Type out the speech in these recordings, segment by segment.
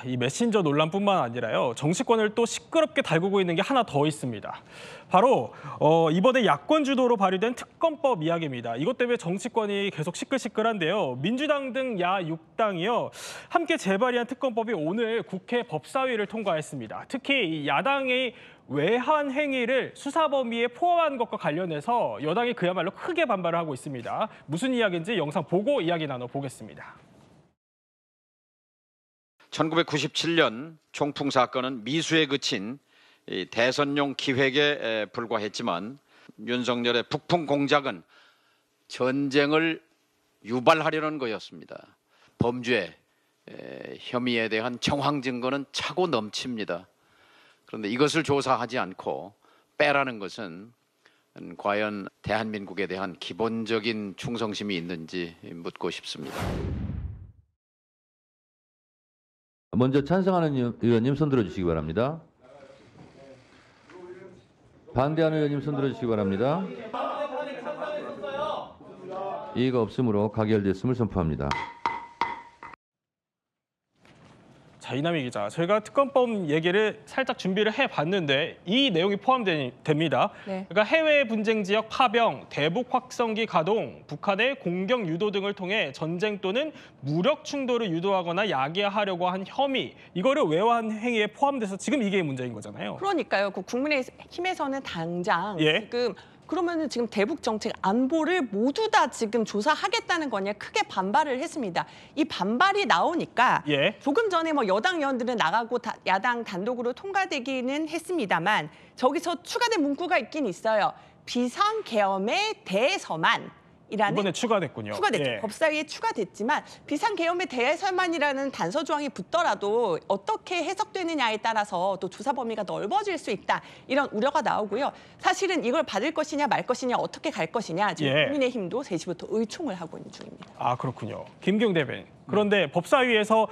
이 메신저 논란뿐만 아니라요. 정치권을 또 시끄럽게 달구고 있는 게 하나 더 있습니다. 바로 이번에 야권 주도로 발의된 특검법 이야기입니다. 이것 때문에 정치권이 계속 시끌시끌한데요. 민주당 등 야 6당이요. 함께 재발의한 특검법이 오늘 국회 법사위를 통과했습니다. 특히 이 야당의 외환 행위를 수사 범위에 포함한 것과 관련해서 여당이 그야말로 크게 반발을 하고 있습니다. 무슨 이야기인지 영상 보고 이야기 나눠보겠습니다. 1997년 총풍 사건은 미수에 그친 대선용 기획에 불과했지만 윤석열의 북풍 공작은 전쟁을 유발하려는 거였습니다. 범죄 혐의에 대한 정황 증거는 차고 넘칩니다. 그런데 이것을 조사하지 않고 빼라는 것은 과연 대한민국에 대한 기본적인 충성심이 있는지 묻고 싶습니다. 먼저 찬성하는 의원님 손 들어주시기 바랍니다. 반대하는 의원님 손 들어주시기 바랍니다. 이의가 없으므로 가결됐음을 선포합니다. 자, 이남희 기자, 저희가 특검법 얘기를 살짝 준비를 해봤는데 이 내용이 포함됩니다. 네. 그러니까 해외 분쟁 지역 파병, 대북 확성기 가동, 북한의 공격 유도 등을 통해 전쟁 또는 무력 충돌을 유도하거나 야기하려고 한 혐의, 이거를 외환 행위에 포함돼서 지금 이게 문제인 거잖아요. 그러니까요. 그 국민의힘에서는 당장 예. 그러면은 지금 대북 정책 안보를 모두 다 지금 조사하겠다는 거냐 크게 반발을 했습니다. 이 반발이 나오니까 예. 조금 전에 뭐 여당 의원들은 나가고 야당 단독으로 통과되기는 했습니다만 저기서 추가된 문구가 있긴 있어요. 비상계엄에 대해서만 이번에 추가됐군요. 추가됐죠. 예. 법사위에 추가됐지만 비상계엄에 대해서만이라는 단서 조항이 붙더라도 어떻게 해석되느냐에 따라서 또 조사 범위가 넓어질 수 있다. 이런 우려가 나오고요. 사실은 이걸 받을 것이냐 말 것이냐 어떻게 갈 것이냐 지금 예. 국민의힘도 3시부터 의총을 하고 있는 중입니다. 아, 그렇군요. 김기용 대변인. 그런데 법사위에서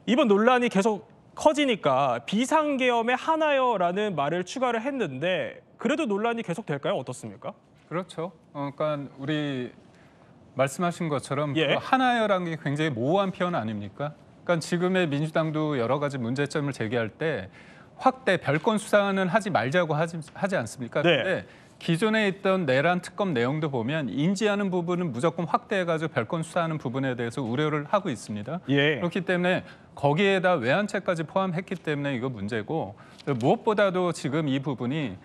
이번 논란이 계속 커지니까 비상계엄의 하나여라는 말을 추가를 했는데 그래도 논란이 계속 될까요? 어떻습니까? 그렇죠. 그러니까 우리 말씀하신 것처럼 예. 그 하나여라는 게 굉장히 모호한 표현 아닙니까? 그러니까 지금의 민주당도 여러 가지 문제점을 제기할 때 확대 별건 수사는 하지 말자고 하지 않습니까? 네. 그런데 기존에 있던 내란 특검 내용도 보면 인지하는 부분은 무조건 확대해가지고 별건 수사하는 부분에 대해서 우려를 하고 있습니다. 예. 그렇기 때문에 거기에다 외환채까지 포함했기 때문에 이거 문제고 무엇보다도 지금 이 부분이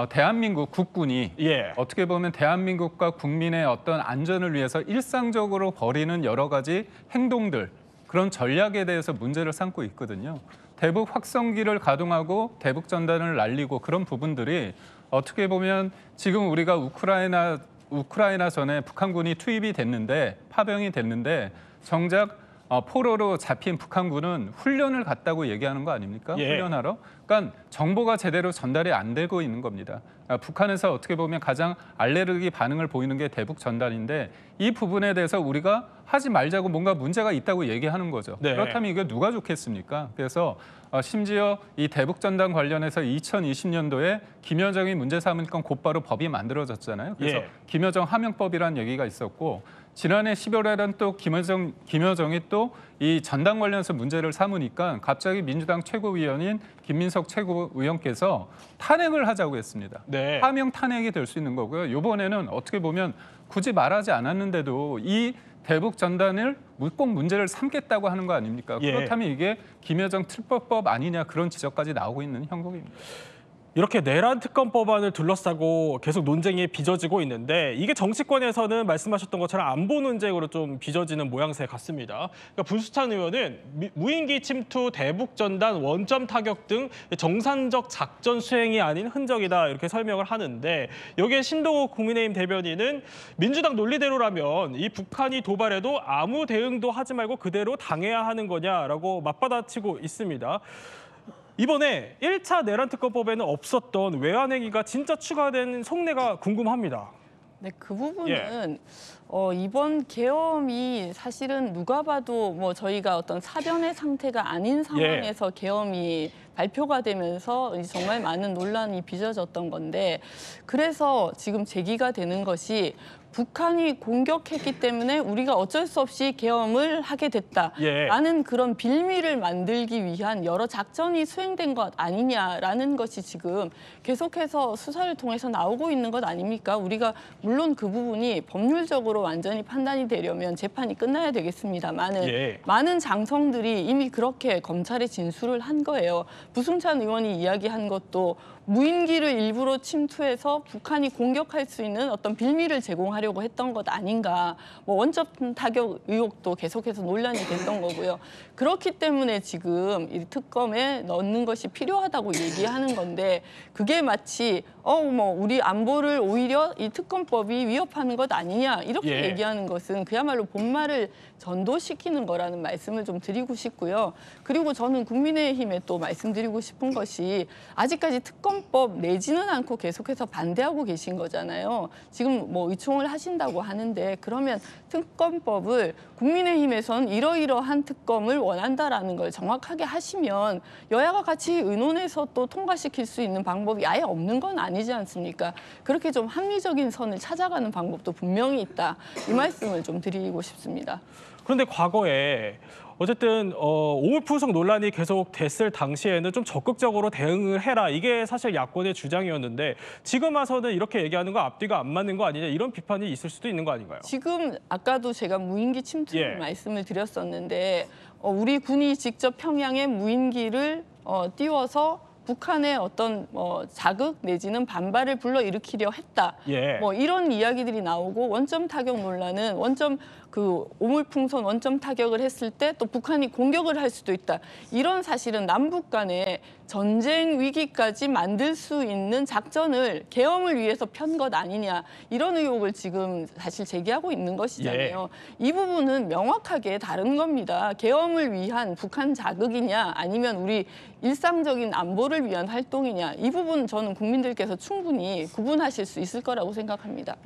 대한민국 국군이 예. 어떻게 보면 대한민국과 국민의 어떤 안전을 위해서 일상적으로 벌이는 여러 가지 행동들, 그런 전략에 대해서 문제를 삼고 있거든요. 대북 확성기를 가동하고 대북 전단을 날리고 그런 부분들이 어떻게 보면 지금 우리가 우크라이나 전에 북한군이 투입이 됐는데 파병이 됐는데 정작 포로로 잡힌 북한군은 훈련을 갔다고 얘기하는 거 아닙니까? 예. 훈련하러. 그러니까 정보가 제대로 전달이 안 되고 있는 겁니다. 북한에서 어떻게 보면 가장 알레르기 반응을 보이는 게 대북 전단인데 이 부분에 대해서 우리가 하지 말자고 뭔가 문제가 있다고 얘기하는 거죠. 네. 그렇다면 이게 누가 좋겠습니까? 그래서 심지어 이 대북 전단 관련해서 2020년도에 김여정이 문제 삼으니까 곧바로 법이 만들어졌잖아요. 그래서 예. 김여정 하명법이라는 얘기가 있었고 지난해 10월에는 또 김여정이 또 이 전당 관련해서 문제를 삼으니까 갑자기 민주당 최고위원인 김민석 최고위원께서 탄핵을 하자고 했습니다. 네. 하명 탄핵이 될 수 있는 거고요. 이번에는 어떻게 보면 굳이 말하지 않았는데도 이 대북 전단을 꼭 문제를 삼겠다고 하는 거 아닙니까? 예. 그렇다면 이게 김여정 특별법 아니냐 그런 지적까지 나오고 있는 형국입니다. 이렇게 내란 특검 법안을 둘러싸고 계속 논쟁이 빚어지고 있는데 이게 정치권에서는 말씀하셨던 것처럼 안보 논쟁으로 좀 빚어지는 모양새 같습니다. 그러니까 분수찬 의원은 무인기 침투, 대북 전단, 원점 타격 등 정상적 작전 수행이 아닌 흔적이다 이렇게 설명을 하는데 여기에 신동욱 국민의힘 대변인은 민주당 논리대로라면 이 북한이 도발해도 아무 대응도 하지 말고 그대로 당해야 하는 거냐라고 맞받아치고 있습니다. 이번에 1차 내란특검법에는 없었던 외환행위가 진짜 추가된 속내가 궁금합니다. 네, 그 부분은 이번 계엄이 사실은 누가 봐도 뭐 저희가 어떤 사변의 상태가 아닌 상황에서 계엄이 발표가 되면서 정말 많은 논란이 빚어졌던 건데, 그래서 지금 제기가 되는 것이 북한이 공격했기 때문에 우리가 어쩔 수 없이 계엄을 하게 됐다라는 그런 빌미를 만들기 위한 여러 작전이 수행된 것 아니냐라는 것이 지금 계속해서 수사를 통해서 나오고 있는 것 아닙니까? 우리가 물론 그 부분이 법률적으로 완전히 판단이 되려면 재판이 끝나야 되겠습니다만은 많은 장성들이 이미 그렇게 검찰에 진술을 한 거예요. 부승찬 의원이 이야기한 것도 무인기를 일부러 침투해서 북한이 공격할 수 있는 어떤 빌미를 제공하려고 했던 것 아닌가. 뭐 원점 타격 의혹도 계속해서 논란이 됐던 거고요. 그렇기 때문에 지금 이 특검에 넣는 것이 필요하다고 얘기하는 건데, 그게 마치 뭐 우리 안보를 오히려 이 특검법이 위협하는 것 아니냐 이렇게 얘기하는 것은 그야말로 본말을 전도시키는 거라는 말씀을 좀 드리고 싶고요. 그리고 저는 국민의힘에 또 말씀드리고 싶은 것이, 아직까지 특검법 내지는 않고 계속해서 반대하고 계신 거잖아요. 지금 뭐 의총을 하신다고 하는데, 그러면 특검법을 국민의힘에선 이러이러한 특검을 원한다라는 걸 정확하게 하시면 여야가 같이 의논해서 또 통과시킬 수 있는 방법이 아예 없는 건 아니지 않습니까? 그렇게 좀 합리적인 선을 찾아가는 방법도 분명히 있다. 이 말씀을 좀 드리고 싶습니다. 그런데 과거에 어쨌든 오물풍성 논란이 계속 됐을 당시에는 좀 적극적으로 대응을 해라. 이게 사실 야권의 주장이었는데, 지금 와서는 이렇게 얘기하는 거 앞뒤가 안 맞는 거 아니냐, 이런 비판이 있을 수도 있는 거 아닌가요? 지금 아까도 제가 무인기 침투 말씀을 드렸었는데, 우리 군이 직접 평양에 무인기를 띄워서 북한의 어떤 자극 내지는 반발을 불러일으키려 했다. 뭐 이런 이야기들이 나오고, 원점 타격 논란은 원점 그 오물풍선 원점 타격을 했을 때 또 북한이 공격을 할 수도 있다. 이런 사실은 남북 간에 전쟁 위기까지 만들 수 있는 작전을 계엄을 위해서 편 것 아니냐, 이런 의혹을 지금 사실 제기하고 있는 것이잖아요. 이 부분은 명확하게 다른 겁니다. 계엄을 위한 북한 자극이냐, 아니면 우리 일상적인 안보를 위한 활동이냐, 이 부분 저는 국민들께서 충분히 구분하실 수 있을 거라고 생각합니다.